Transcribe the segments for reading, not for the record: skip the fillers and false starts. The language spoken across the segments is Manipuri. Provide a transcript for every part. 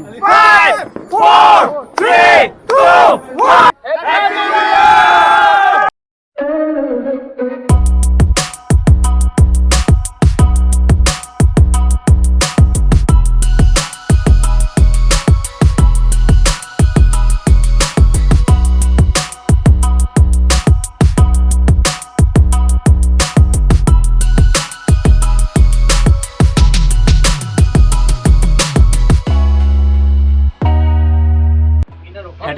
5, 4, 3, 2, 1. Happy New Year!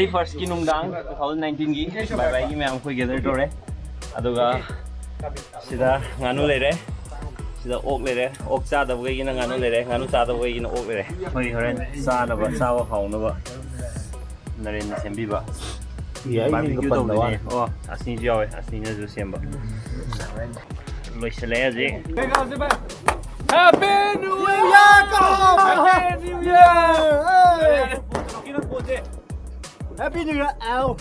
First ki nungdang 2019 gi bye bye gi ma'am कोई gather tore aduga sida nganu lere sida ok lere ok cha da gi na nganu lere nganu cha da gi na ok lere hoi horen sa na ba sa wa haw na ba naren sembi ba barbecue do ne oh asni ji awe asni na ju semba loisale aje Happy New Year Happy New Year Happy New Year, Al!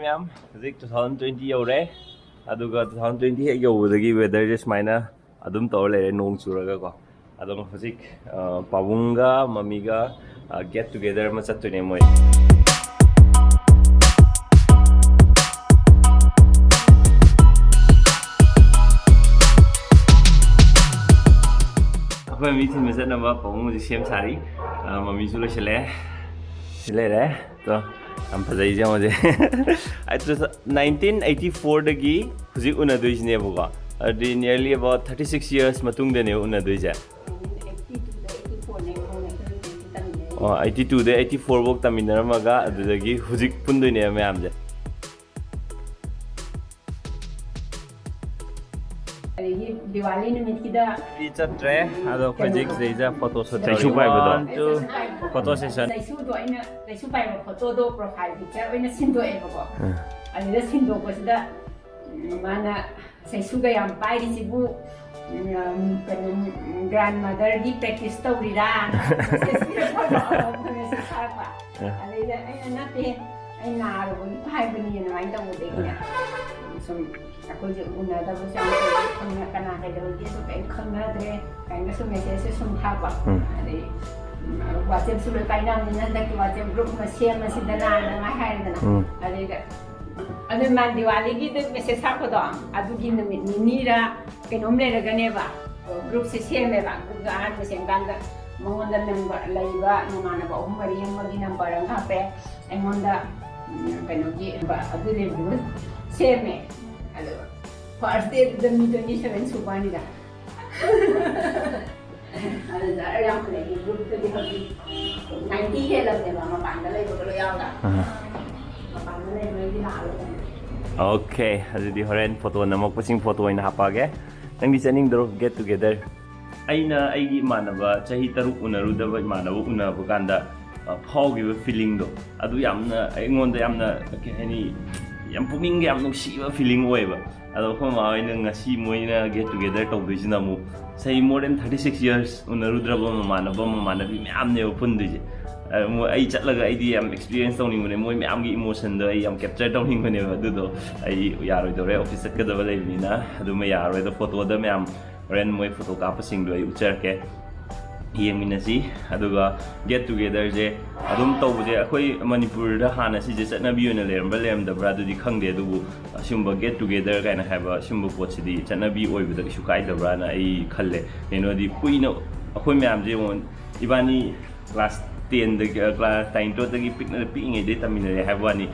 Ma'am,zik 2020 yore. Aduga 2020 hek yobudagi weather just maina adum tor lere nong churaga ko. Adumzik pabunga mamiga get together ma chattune moi. Aku meeting masa nama panggung di same sari, mami sudah selesai, selesai, tu, apa saja jam aja. Itu 1984 lagi, Fuji unadui sini buka. Di nearly about 36 years matung dene unadui je. Oh, 82 deh, 84 buk taminara maga, ada lagi Fuji pun dunia me amja. Diwali निमित्त किदा It's a tray. Ado project seja photo shoot. Saisu pai bedo. Photo session. Saisu do ina saisu pai ba photo do profile picture ina sindo e ba ko. Ani da sindo ko sida mana saisu ga yam pai ri sibu grandmother di practice to rira. Ani da ai na te ai na ro ni pai bani na ai ta mo de ni. Aku je una da bukan kena kena ada lagi tu kan kena dre kan tu message sumha ba ada WhatsApp sudah kaina ni nanti WhatsApp group masih masih dana na hai dana ada man Diwali gitu message aku doang adu gini ni ra kenomre ra gane ba group se share me ba group ga an se ganda mongonda member laiba namana ba umari yamagi number ang hape emonda kanogi ba adu le share me Hello. First day the 27 Subani da. Ada dah yang lagi group tu dia lagi 90 ke lah dia mama pandai lagi kalau yang dah. Pandai lagi lalu. Okay, ada di horen foto nama pusing foto ini apa ke? Yang di sini dulu get together. Aina aigi mana ba cahi teruk unaru dah ba mana ba una bukan dah pau gitu feeling do. Adu yamna, ngonda yamna kayak ini. Yang puming yang nung siapa feeling gue ba, atau kau mau ini ngasi mau ini get together tau dulu namu, saya more than 36 years, unaru drama mana bi, am ne open dulu, mau ai cat laga ai dia am experience tau ni mana, mau am gi emotion do, ai am capture tau ni mana ba, tu ai yaro itu re office ke dah balai ni na, tu me yaro itu foto dah me am, orang mau foto kapa sing do ai ucar ke. Yang minasi, aduga get together je, adum tahu je, aku Manipur dah hana si je cakna biu ni lerem, belem dah berada di khang dia tu, sumber get together kan have sumber pot si di cakna biu oi betul sukai dah berada ai khalle, you di kui no, aku macam je mon, ibani class 10 dek class 9 tu lagi pick ingat dia tapi ni have ni,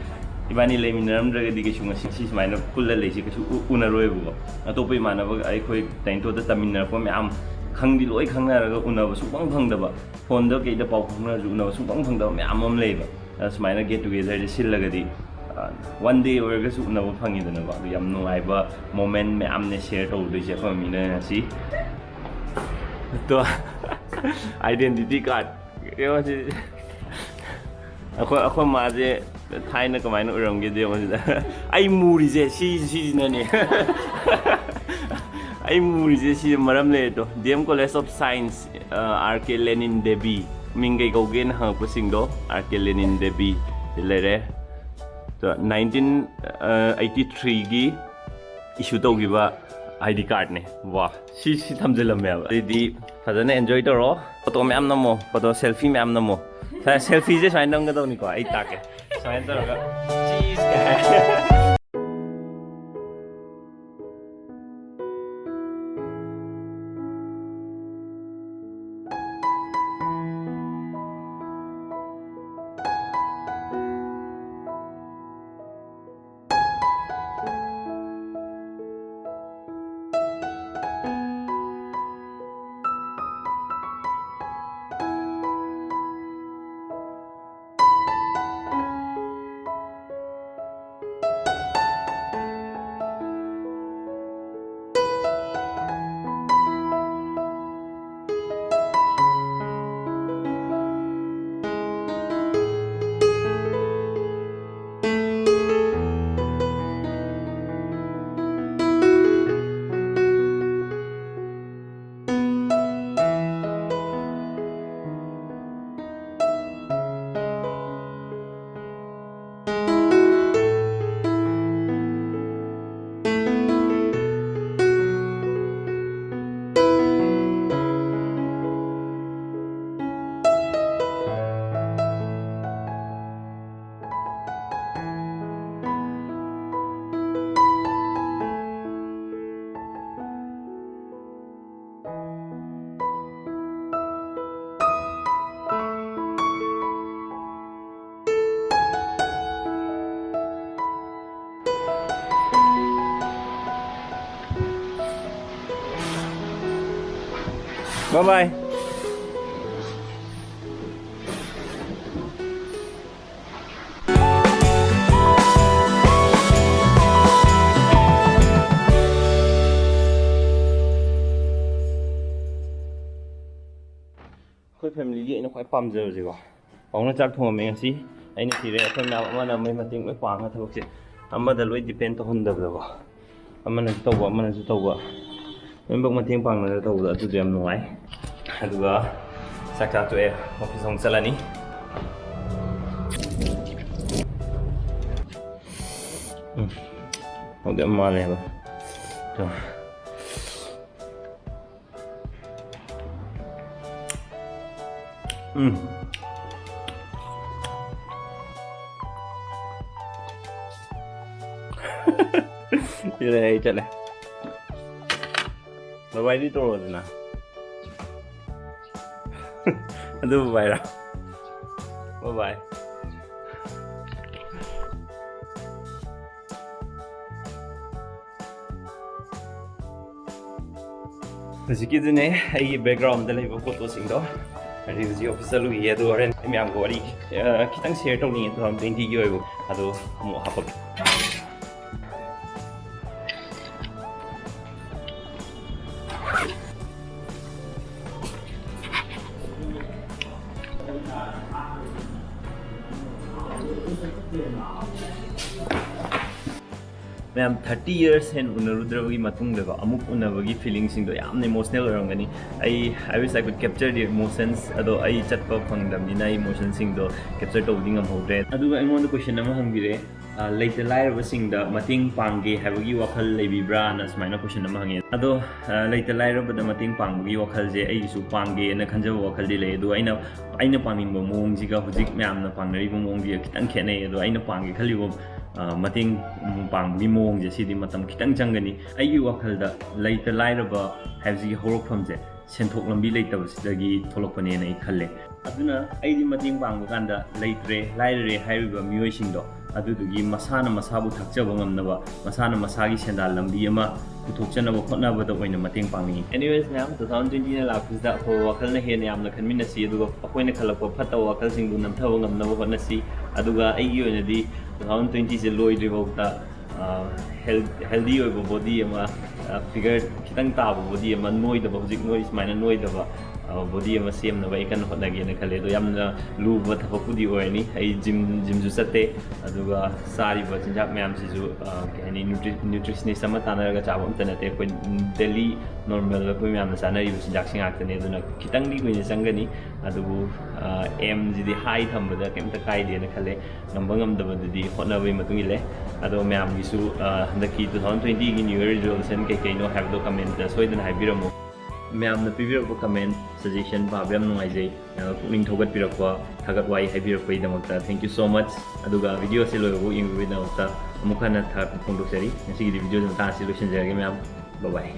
ibani le minaram dah di kesungan si mana kulla le si kesu unaroi buka, atau pai mana buka aku 9 tu dah tapi ni aku macam khang di loi khang na ra una ba su bang phang da ba phone da ke da pau phang na ju una ba su bang phang da me amam le ba smaina get together de sil laga di one day or ga su una ba phangi da na ba yam no ai ba moment me amne share to de je phami na si to identity card yo si ako ma je thai na kamai na uram ge de mo ai muri je si na ni I muri je si maram le to DM College of Science RK Lenin Debi ꯃꯤꯡ ꯀꯩ ꯀꯧꯒꯦꯅ ꯍꯪꯉꯛꯄꯁꯤꯡꯗꯣ ꯑꯥꯔ ꯀꯦ ꯂꯦꯅꯤꯟ ꯂꯦꯕꯤ ꯂꯩꯔꯦ 1983ꯒꯤ ꯏꯁꯨ ꯇꯧꯈꯤꯕ ID ꯀꯥꯔꯗꯅꯦ ꯋꯥ ꯁꯤ ꯊꯝꯖꯤꯜꯂꯝꯃꯦꯕ ꯑꯗꯨꯗꯤ ꯐꯖꯅ ꯑꯦꯟꯖꯣꯏ ꯇꯧꯔꯣ ꯐꯣꯇꯣ ꯃꯌꯥꯝ ꯅꯝꯃꯣ ꯐꯣꯇꯣ ꯁꯦꯜꯐꯤ ꯃꯌꯥꯝ ꯅꯝꯃꯣ ꯁꯦꯜꯐꯤꯁꯦ ꯁꯨꯃꯥꯏꯅ ꯅꯝꯒꯗꯧꯅꯤꯀꯣ ꯑꯩ ꯇꯥꯛꯀꯦ ꯁꯨꯃꯥꯏꯅ ꯇꯧꯔꯒ ꯆꯤꯁ Bye bye. ꯑꯩꯈꯣꯏ ꯐꯦꯃꯤꯂꯤꯒꯤ ꯑꯩꯅ ꯈ꯭ꯋꯥꯏ ꯄꯥꯝꯖꯕꯁꯦꯀꯣ ꯄꯥꯎꯅ ꯆꯥꯛ ꯊꯣꯡꯉꯝꯃꯦ ꯉꯁꯤ ꯑꯩꯅ ꯊꯤꯔꯦ ꯑꯩꯈꯣꯏ ꯃꯌꯥꯝ ꯑꯃꯅ ꯃꯩ ꯃꯇꯦꯡ ꯂꯣꯏ ꯄꯥꯡꯉ ꯊꯕꯛꯁꯦ ꯑꯃꯗ ꯂꯣꯏ ꯗꯤꯄꯦꯟ ꯇꯧꯍꯟꯗꯕꯗꯀꯣ ꯑꯃꯅꯁꯨ ꯇꯧꯕ ꯑꯃꯅꯁꯨ ꯇꯧꯕ ꯂꯣꯏꯅꯃꯛ ꯃꯇꯦꯡ ꯄꯥꯡꯅꯔ ꯇꯧꯕꯗ ꯑꯗꯨꯗꯣ ꯌꯥꯝ ꯅꯨꯡꯉꯥꯏ ꯑꯗꯨꯒ ꯆꯥꯛ ꯆꯥꯊꯣꯛꯑꯦ ꯑꯣꯐꯤꯁ ꯑꯃꯨꯛ ꯆꯠꯂꯅꯤ ꯍꯧꯗꯤ ꯌꯥꯝ ꯃꯥꯜꯂꯦꯕ Chưa đây chạy này. Bye bye đi rồi nè. Aduh bye bye. Bye bye. Hꯧꯖꯤꯛꯀꯤꯗꯨꯅꯦ ꯑꯩꯒꯤ ꯕꯦꯛꯒ꯭ꯔꯥꯎꯟꯗ ꯂꯩꯕ ꯐꯣꯇꯣꯁꯤꯡꯗꯣ ꯍꯧꯖꯤꯛ ꯑꯣꯐꯤꯁ ꯆꯠꯂꯨꯈꯤꯒꯦ ꯑꯗꯨ ꯍꯣꯔꯦꯟ ꯑꯩ ꯃꯌꯥꯝꯒ ꯋꯥꯔꯤ ꯈꯤꯇꯪ ꯁꯦꯌꯔ ꯇꯧꯅꯤꯡꯉꯦ 2020ꯒꯤ ꯑꯣꯏꯕ ꯑꯗꯣ ꯑꯃꯨꯛ ꯍꯥꯞꯄꯛꯀꯦ ma'am 30 years hen unarudrabagi matungdago amuk unabagi feelings singdo yamna emotional orangani I wish I could capture the emotions ado I chatpa phangdamni na emotions singdo capture tawding am hodre aduga aingonda question ama hangire later lairaba singda mating pangge habagi wakhal leibibra na smaina question ama hange ado later lairaba da mating pangbagi wakhal je ai su pangge na khanjaba wakhal di le ado aina pangmingba mong jiga hujik myamna pangnari mong ji kitang khene ado aina pangge khalibo mating pangbi mong je sidi matam kitang changani ayi wakhalda laita lairaba habji horokpham je senthok lambi leitabsidagi tholokpane na I khalle aduna aidi mating pangba kanda leitre laire haiba miyoi singdo adudugi masana masabu thakjaba ngamnaba masana masagi sendal lambi ama puthokchanaba khotnaba oina mating pangni anyways ma'am 2020 na lakhisda ho wakhal na he yamna khanmina si aduga akoina khalakpa phatta wakhal singbu namthaba ngamnaba hotna si aduga aigi oina di 2020 se loidribauta healthy oiba body ama figure kitang taba body ama noidaba hojik noi smaina noidaba body ꯑꯃ ꯁꯦꯝꯅꯕ ꯑꯩ ꯀꯟꯅ ꯍꯣꯠꯅꯒꯦꯅ ꯈꯜꯂꯦ ꯑꯗꯣ ꯌꯥꯝꯅ ꯂꯨꯕ ꯊꯕꯛꯄꯨꯗꯤ ꯑꯣꯏꯔꯅꯤ ꯑꯩ ꯖꯤꯝꯁꯨ ꯆꯠꯇꯦ ꯑꯗꯨꯒ ꯆꯥꯔꯤꯕ ꯆꯤꯟꯖꯥꯛ ꯃꯌꯥꯝꯁꯤꯁꯨ ꯀꯩ ꯍꯥꯏꯅꯤ ꯅ꯭ꯌꯨꯇ꯭ꯔꯤꯁꯅꯤꯁ ꯑꯃ ꯇꯥꯟꯅꯔꯒ ꯆꯥꯕ ꯑꯝꯇ ꯅꯠꯇꯦ ꯑꯩꯈꯣꯏ ꯗꯦꯂꯤ ꯅꯣꯔꯃꯦꯜ ꯑꯩꯈꯣꯏ ꯃꯌꯥꯝꯅ ꯆꯥꯅꯔꯤꯕ ꯆꯤꯟꯖꯥꯛꯁꯤ ꯉꯥꯛꯇꯅꯤ ꯑꯗꯨꯅ ꯈꯤꯇꯪꯗꯤ ꯀꯨꯏꯅ ꯆꯪꯒꯅꯤ ꯑꯗꯨꯕꯨ ꯑꯦꯝꯁꯤꯗꯤ ꯍꯥꯏ ꯊꯝꯕꯗ ꯀꯩꯝꯇ ꯀꯥꯏꯗꯦꯅ ꯈꯜꯂꯦ ꯉꯝꯕ ꯉꯝꯗꯕꯗꯨꯗꯤ ꯍꯣꯠꯅꯕꯒꯤ ꯃꯇꯨꯡ ꯏꯜꯂꯦ ꯑꯗꯣ ꯃꯌꯥꯝꯒꯤꯁꯨ ꯍꯟꯗꯛꯀꯤ 2020ꯒꯤ ꯅ꯭ꯌꯨ ꯏꯌꯔ ꯔꯤꯖꯣꯂꯨꯁꯟ ꯀꯩꯀꯩꯅꯣ ꯍꯥꯏꯕꯗꯣ ꯀꯃꯦꯟꯇ ꯁꯣꯏꯗꯅ ꯍꯥꯏꯕꯤꯔꯝꯃꯨ ꯃꯌꯥꯝꯅ ꯄꯤꯕꯤꯔꯛꯄ ꯀꯃꯦꯟ ꯁꯖꯦꯁꯟ ꯄꯥꯕ ꯌꯥꯝ ꯅꯨꯡꯉꯥꯏꯖꯩ ꯄꯨꯛꯅꯤꯡ ꯊꯧꯒꯠꯄꯤꯔꯛꯄ ꯊꯥꯒꯠ ꯋꯥꯍꯩ ꯍꯥꯏꯕꯤꯔꯛꯄꯒꯤꯗꯃꯛꯇ ꯊꯦꯡꯛ ꯌꯨ ꯁꯣ ꯃꯆ ꯑꯗꯨꯒ ꯚꯤꯗꯤꯑꯣ ꯑꯁꯤ ꯂꯣꯏꯕꯐꯥꯎ ꯌꯦꯡꯕꯤꯕꯒꯤꯗꯃꯛꯇ ꯑꯃꯨꯛ ꯍꯟꯅ ꯊꯥꯒꯠꯄ ꯐꯣꯡꯗꯣꯛꯆꯔꯤ ꯉꯁꯤꯒꯤꯗꯤ ꯚꯤꯗꯤꯑꯣꯁꯤ ꯃꯇꯥꯡ ꯑꯁꯤ ꯂꯣꯏꯁꯤꯟꯖꯔꯒꯦ ꯃꯌꯥꯝ ꯕꯥꯏ